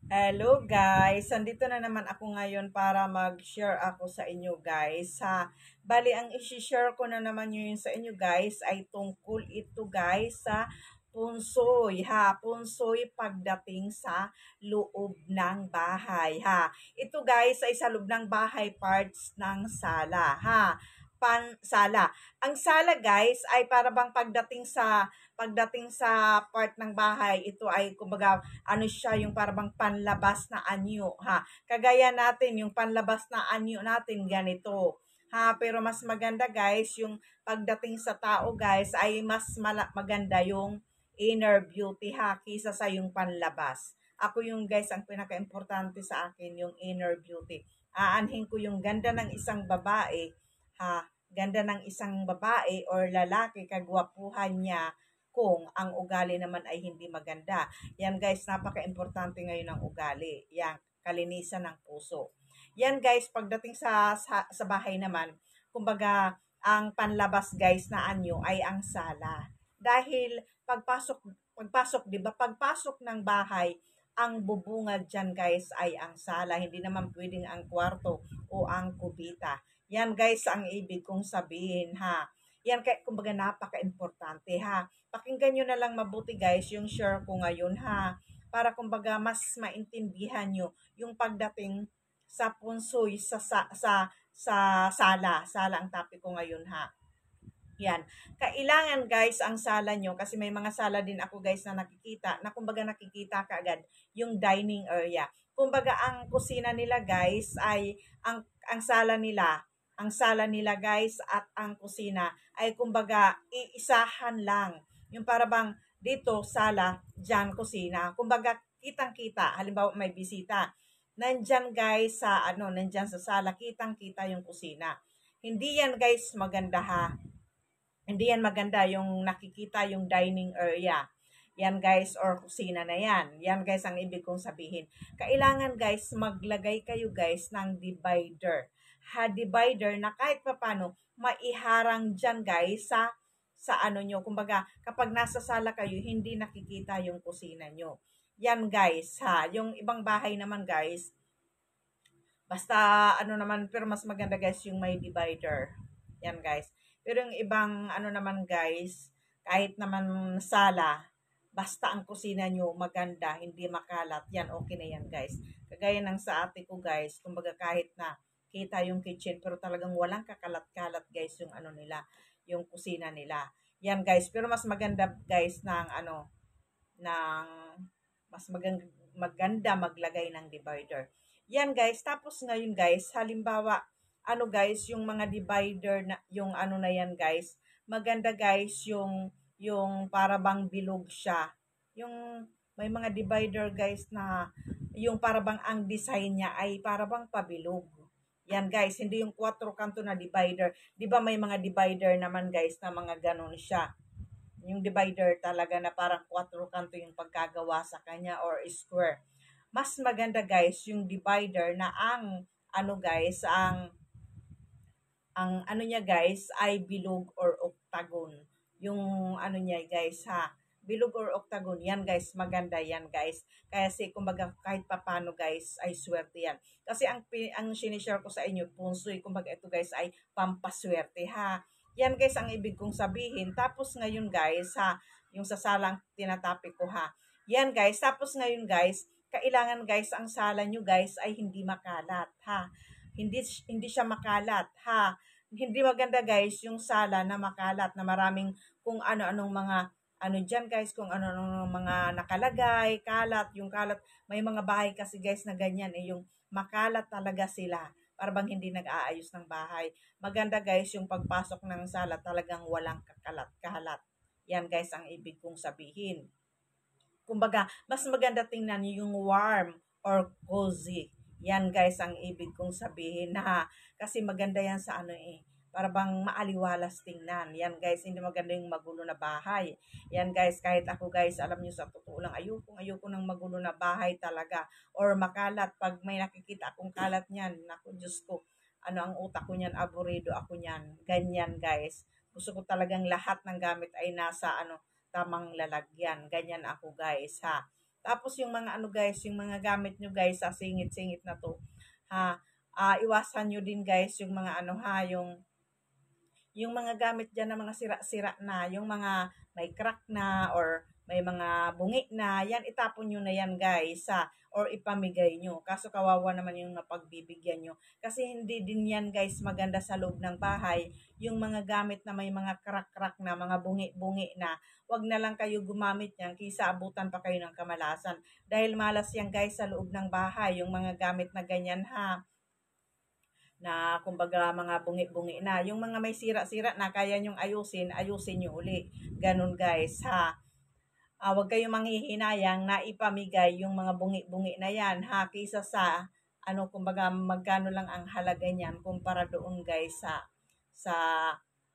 Hello guys! Andito na naman ako ngayon para mag-share ako sa inyo guys. Bali, ang isi-share ko na naman yun sa inyo guys ay tungkol ito guys sa punsoy punsoy pagdating sa loob ng bahay Ito guys ay sa loob ng bahay, parts ng sala sala. Ang sala guys ay para bang pagdating sa part ng bahay, ito ay kumbaga ano siya, yung parang panlabas na anyo Kagaya natin, yung panlabas na anyo natin ganito pero mas maganda guys, yung pagdating sa tao guys ay mas maganda yung inner beauty kisa sa yung panlabas. Ako yung guys, ang pinaka-importante sa akin yung inner beauty. Aanhin ko yung ganda ng isang babae ganda ng isang babae or lalaki, kagwapuhan niya kung ang ugali naman ay hindi maganda. Yan guys, napaka-importante ngayon ng ugali. Yan, kalinisan ng puso. Yan guys, pagdating sa bahay naman, kumbaga, ang panlabas guys na anyo ay ang sala. Dahil pagpasok, 'di ba? Pagpasok ng bahay, ang bubungad diyan guys ay ang sala, hindi naman pwedeng ang kwarto o ang kubita. Yan guys ang ibig kong sabihin Yan kaya kumbaga napaka-importante Pakinggan nyo na lang mabuti guys yung share ko ngayon para kumbaga mas maintindihan nyo yung pagdating sa punsoy sa sala ang topic ko ngayon Yan. Kailangan guys ang sala nyo, kasi may mga sala din ako guys na nakikita, na kumbaga nakikita ka agad yung dining area. Kumbaga ang kusina nila guys ay ang sala nila guys at ang kusina ay kumbaga iisahan lang. Yung para bang dito sala, diyan kusina. Kumbaga kitang-kita, halimbawa may bisita. Nandyan guys nandyan sa sala, kitang-kita yung kusina. Hindi yan guys maganda Hindi yan maganda yung nakikita yung dining area. Yan guys, or kusina na yan. Yan guys ang ibig kong sabihin. Kailangan guys, maglagay kayo guys ng divider. Divider na kahit papano, maiharang dyan guys sa ano nyo. Kumbaga, kapag nasa sala kayo, hindi nakikita yung kusina nyo. Yan guys Yung ibang bahay naman guys, basta ano naman, pero mas maganda guys yung may divider. Yan guys. Pero yung ibang ano naman guys, kahit naman sala, basta ang kusina nyo maganda, hindi makalat, yan okay na yan guys. Kagaya ng sa ate ko guys, kumbaga kahit na kita yung kitchen, pero talagang walang kakalat-kalat guys yung ano nila, yung kusina nila. Yan guys, pero mas maganda guys ng maganda maglagay ng divider. Yan guys, tapos ngayon guys, halimbawa, ano guys, yung mga divider na, yung ano na yan guys, maganda guys yung para bang bilog siya. Yung may mga divider guys na yung para bang ang design niya ay para bang pabilog. Yan guys, hindi yung 4 kanto na divider. 'Di ba may mga divider naman guys na mga ganon siya, yung divider talaga na parang 4 kanto yung pagkagawa sa kanya or square. Mas maganda guys yung divider na ano guys, ang ano niya guys ay bilog or octagon. Yung ano niya guys bilog or octagon. Yan guys, maganda yan guys. Kasi kumbaga kahit papano guys ay swerte yan. Kasi ang sinishare ko sa inyo, punsoy, kumbaga ito guys ay pampaswerte Yan guys ang ibig kong sabihin. Tapos ngayon guys yung sasalang tinatapik ko Yan guys, tapos ngayon guys, kailangan guys ang sala nyo guys ay hindi makalat hindi siya makalat Hindi maganda guys yung sala na makalat, na maraming kung ano-anong mga ano diyan guys, kung ano-anong mga nakalagay, kalat, yung kalat. May mga bahay kasi guys na ganyan yung makalat talaga sila. Para bang hindi nag-aayos ng bahay. Maganda guys yung pagpasok ng sala talagang walang kalat. Yan guys ang ibig kong sabihin. Kumbaga, mas maganda tingnan yung warm or cozy. Yan guys ang ibig kong sabihin kasi maganda yan sa para bang maaliwalas tingnan. Yan guys, hindi maganda yung magulo na bahay. Yan guys, kahit ako guys, alam nyo sa totoo lang, ayoko ng magulo na bahay talaga. Or makalat, pag may nakikita akong kalat niyan, naku Diyos ko, ano ang utak ko niyan, aburido ako niyan. Ganyan guys. Gusto ko talagang lahat ng gamit ay nasa tamang lalagyan. Ganyan ako guys Tapos yung mga ano guys, yung mga gamit nyo guys sa singit-singit na to, ha, iwasan nyo din guys yung mga ano ha, yung mga gamit dyan na mga sira-sira na, yung mga may crack na or may mga bungi na, yan itapon nyo na yan guys sa or ipamigay nyo. Kaso kawawa naman yung napagbibigyan nyo. Kasi hindi din yan guys maganda sa loob ng bahay. Yung mga gamit na may mga crack-crack na, mga bungi-bungi na, wag na lang kayo gumamit yan kaysa abutan pa kayo ng kamalasan. Dahil malas yan guys sa loob ng bahay, yung mga gamit na ganyan ha na kumbaga mga bungi-bungi na. Yung mga may sira-sira na kaya nyong ayusin, ayusin nyo uli. Ganun guys ha. Huwag kayong manghihinayang na ipamigay yung mga bungi-bungi na yan ha. Kisa sa ano kumbaga magkano lang ang halaga niyan kumpara doon guys sa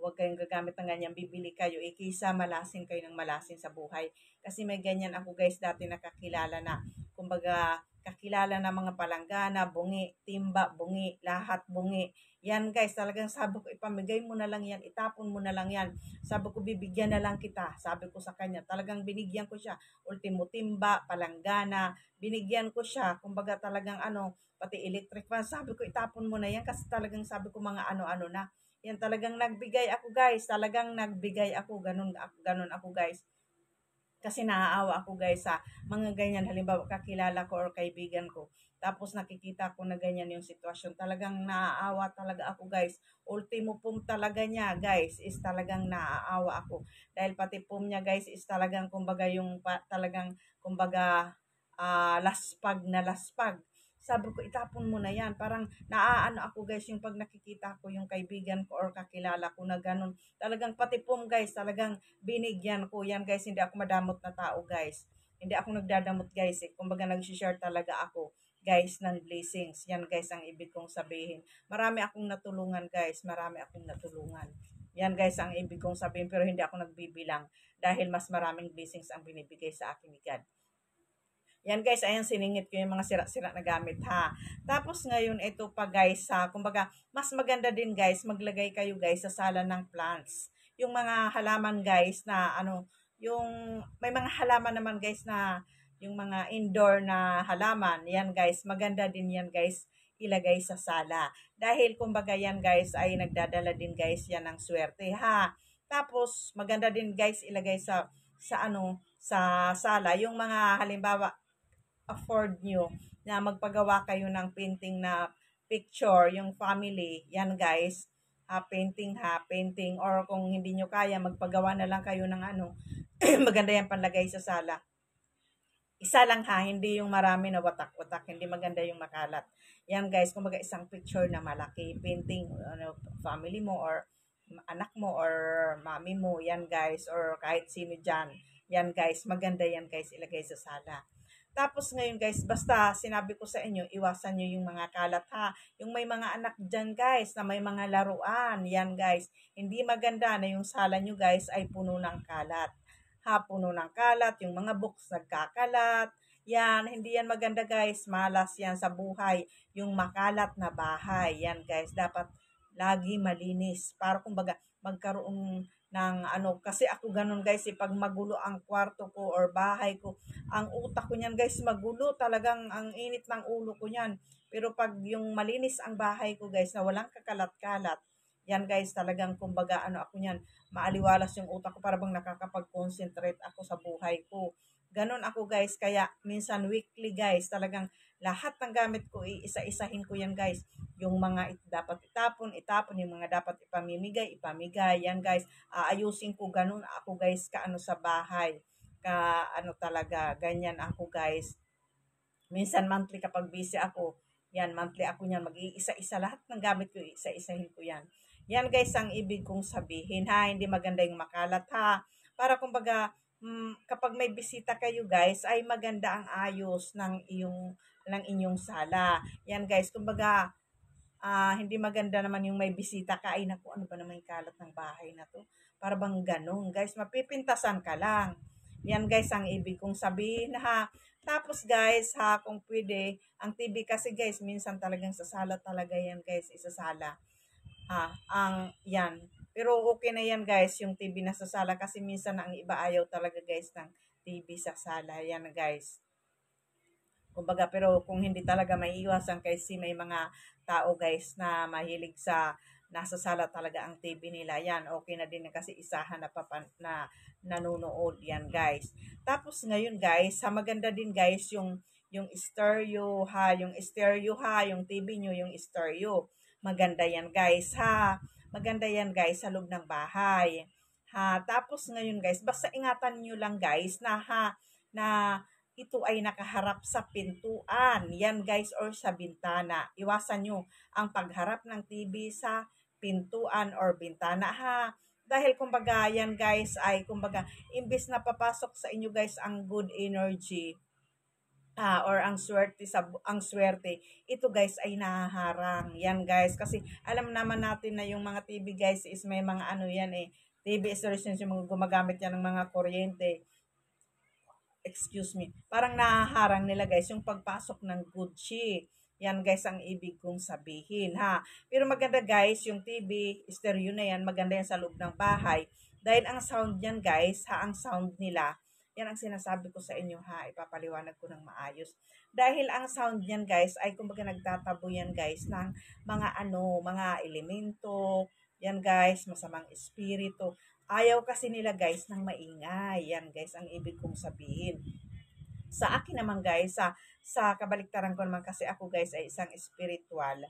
huwag kayong gagamit ng ganyan, bibili kayo, kisa malasin kayo ng malasin sa buhay. Kasi may ganyan ako guys dati nakakilala na, kumbaga kakilala na mga palanggana, bungi, timba, bungi, lahat bungi. Yan guys, talagang sabi ko, ipamigay mo na lang yan, itapon mo na lang yan. Sabi ko, bibigyan na lang kita. Sabi ko sa kanya, talagang binigyan ko siya. Ultimo timba, palanggana, binigyan ko siya. Kumbaga talagang ano, pati electric fan. Sabi ko, itapon mo na yan kasi talagang sabi ko mga ano-ano na. Yan talagang nagbigay ako guys. Talagang nagbigay ako. Ganun ako guys. Kasi naaawa ako guys sa mga ganyan. Halimbawa kakilala ko or kaibigan ko. Tapos nakikita ko na ganyan yung sitwasyon. Talagang naaawa talaga ako guys. Ultimo pum talaga niya guys is talagang naaawa ako. Dahil pati pum niya guys is talagang kumbaga talagang kumbaga laspag na laspag. Sabi ko, itapon mo na yan. Parang naaano ako guys yung pag nakikita ko yung kaibigan ko or kakilala ko na ganun. Talagang pati pum guys, talagang binigyan ko yan guys. Hindi ako madamot na tao guys. Hindi ako nagdadamot guys eh. Kumbaga nag-share talaga ako guys ng blessings. Yan guys ang ibig kong sabihin. Marami akong natulungan guys. Marami akong natulungan. Yan guys ang ibig kong sabihin pero hindi ako nagbibilang dahil mas maraming blessings ang binibigay sa akin ni God. Yan guys, ayan siningit ko yung mga sira-sira na gamit ha. Tapos ngayon ito pa guys ha, kumbaga mas maganda din guys maglagay kayo guys sa sala ng plants. Yung mga halaman guys na ano, yung may mga halaman naman guys na yung mga indoor na halaman, yan guys, maganda din yan guys ilagay sa sala. Dahil kumbaga yan guys ay nagdadala din guys yan ng swerte ha. Tapos maganda din guys ilagay sa ano sa sala yung mga halimbawa afford nyo na magpagawa kayo ng painting na picture, yung family, yan guys, painting, or kung hindi nyo kaya, magpagawa na lang kayo ng ano, maganda yan panlagay sa sala. Isa lang ha, hindi yung marami na watak-watak, hindi maganda yung makalat. Yan guys, kumbaga isang picture na malaki, painting, ano, family mo or anak mo or mami mo, yan guys, or kahit sino dyan. Yan guys, maganda yan guys, ilagay sa sala. Tapos ngayon guys, basta sinabi ko sa inyo, iwasan nyo yung mga kalat ha. Yung may mga anak dyan guys, na may mga laruan, yan guys. Hindi maganda na yung sala nyo guys ay puno ng kalat. Ha, puno ng kalat, yung mga books nagkakalat. Yan, hindi yan maganda guys. Malas yan sa buhay. Yung makalat na bahay. Yan guys, dapat lagi malinis. Para kumbaga magkaroon ng ano, kasi ako ganun guys, pag magulo ang kwarto ko or bahay ko, ang utak ko niyan guys magulo, talagang ang init ng ulo ko niyan. Pero pag yung malinis ang bahay ko guys na walang kakalat-kalat, yan guys talagang kumbaga ano ako niyan, maaliwalas yung utak ko para bang nakakapag-concentrate ako sa buhay ko. Ganon ako guys, kaya minsan weekly guys, talagang lahat ng gamit ko, iisa-isahin ko yan guys. Yung mga dapat itapon, yung mga dapat ipamigay, yan guys. Aayusin ko, ganun ako guys, kaano sa bahay ano talaga, ganyan ako guys. Minsan monthly kapag busy ako, yan, monthly ako niyan, mag-iisa-isa lahat ng gamit ko, isa-isahin ko yan. Yan guys ang ibig kong sabihin ha, hindi maganda yung makalat ha. Para kumbaga, kapag may bisita kayo guys, ay maganda ang ayos ng inyong sala. Yan guys, kumbaga, hindi maganda naman yung may bisita ka, ay naku, ano ba naman yung kalat ng bahay na to? Para bang ganun guys, mapipintasan ka lang. Yan guys ang ibig kong sabihin ha. Tapos guys ha, kung pwede, ang TV kasi guys, minsan talagang sa sala talaga yan guys, isasala. Ha, yan. Pero okay na yan guys, yung TV na sa sala kasi minsan ang iba ayaw talaga guys ng TV sa sala. Yan guys. Kumbaga, pero kung hindi talaga may iwasan kasi may mga tao guys na mahilig sa nasa sala talaga ang TV nila. Yan, okay na din yan kasi isahan na, na nanonood yan guys. Tapos ngayon guys, sa maganda din guys yung stereo ha, yung TV nyo, yung stereo. Maganda yan guys ha. Maganda yan guys sa loob ng bahay. Ha, tapos ngayon guys, basta ingatan nyo lang guys na ito ay nakaharap sa pintuan. Yan guys, or sa bintana. Iwasan nyo ang pagharap ng TV sa pintuan or bintana ha. Dahil kumbaga yan guys ay kumbaga imbis na papasok sa inyo guys ang good energy, or ang swerte, ito guys ay nahaharang. Yan guys, kasi alam naman natin na yung mga TV guys is may mga ano yan TV installations yung mga gumagamit yan ng mga kuryente, excuse me, parang nahaharang nila guys yung pagpasok ng good chi. Yan guys ang ibig kong sabihin ha. Pero maganda guys yung TV, stereo na yan, maganda yan sa loob ng bahay. Dahil ang sound yan guys, ang sound nila, yan ang sinasabi ko sa inyo ha, ipapaliwanag ko ng maayos. Dahil ang sound yan guys ay kumbaga nagtatabo yan guys ng mga elemento, yan guys, masamang espiritu. Ayaw kasi nila guys ng maingay. Yan guys ang ibig kong sabihin. Sa akin naman guys, sa kabaliktaran ko naman kasi ako guys ay isang spiritual.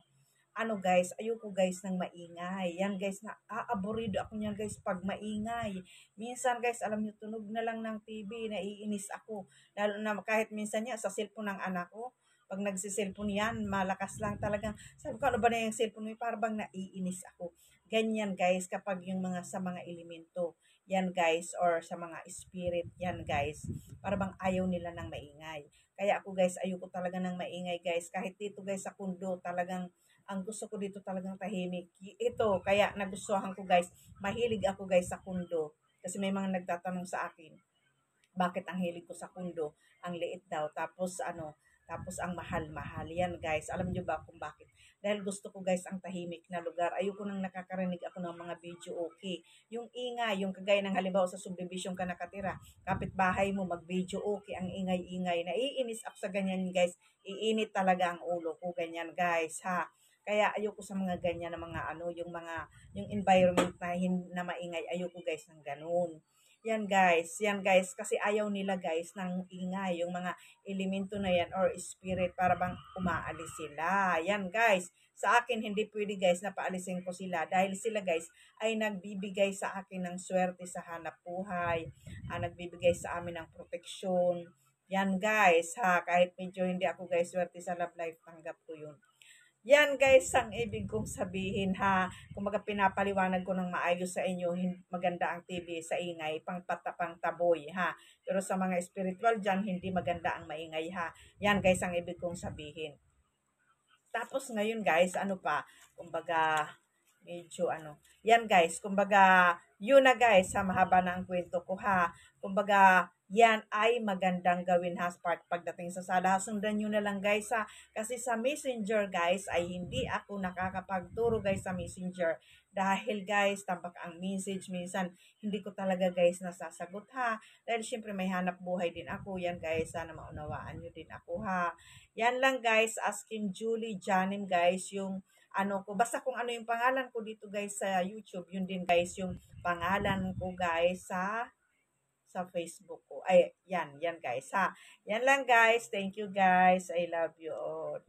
Ano guys, ayoko guys ng maingay. Yan guys, na aaborido ako niyan guys pag maingay. Minsan guys, alam niyo, tunog na lang ng TV, naiinis ako. Lalo na kahit minsan niya sa cellphone ng anak ko, pag nagsiselfone yan, malakas lang talagang, sabi ko, ano ba na yung cellphone mo? Parang bang naiinis ako. Ganyan guys, kapag yung sa mga elemento, yan guys, or sa mga spirit, yan guys, parang bang ayaw nila ng maingay. Kaya ako guys, ayoko talaga ng maingay guys. Kahit dito guys sa kundo, talagang ang gusto ko dito talagang tahimik. Ito, kaya nagustuhan ko guys, mahilig ako guys sa kundo. Kasi may mga nagtatanong sa akin, bakit ang hilig ko sa kundo? Ang liit daw. Tapos ang mahal-mahal. Yan guys, alam nyo ba kung bakit? Dahil gusto ko guys ang tahimik na lugar. Ayoko nang nakakarinig ako ng mga video okay. Yung ingay, yung kagaya ng halimbawa sa subdivision ka nakatira, kapitbahay mo mag-video okay, ang ingay-ingay. Naiinis ako sa ganyan guys. Iinit talaga ang ulo ko, ganyan guys ha. Kaya ayoko sa mga ganyan na mga yung environment na maingay, ayoko guys ng ganun. Yan guys, kasi ayaw nila guys ng ingay, yung mga elemento na yan or spirit para bang umaalis sila. Yan guys, sa akin hindi pwede guys na paalisin ko sila dahil sila guys ay nagbibigay sa akin ng swerte sa hanap buhay, nagbibigay sa amin ng proteksyon. Yan guys ha, kahit medyo hindi ako guys swerte sa love life, tanggap ko yun. Yan guys ang ibig kong sabihin ha. Kumbaga pinapaliwanag ko ng maayos sa inyo, maganda ang TV sa ingay, pang taboy ha. Pero sa mga spiritual dyan, hindi maganda ang maingay ha. Yan guys ang ibig kong sabihin. Tapos ngayon guys, ano pa, kumbaga medyo yan guys, kumbaga yun na guys, mahaba na ang kwento ko ha. Kumbaga yan ay magandang gawin ha pagdating sa sala. Sundan nyo na lang guys ha. Kasi sa Messenger guys ay hindi ako nakakapagturo guys sa Messenger. Dahil guys, tambak ang message. Minsan hindi ko talaga guys nasasagot ha. Dahil syempre may hanap buhay din ako. Yan guys, sana maunawaan nyo din ako ha. Yan lang guys, Asking Julie Janim guys, yung ko, basta kung ano yung pangalan ko dito guys sa YouTube, yun din guys yung pangalan ko guys sa Facebook ko. Ay, yan guys ha. Yan lang guys. Thank you guys. I love you all.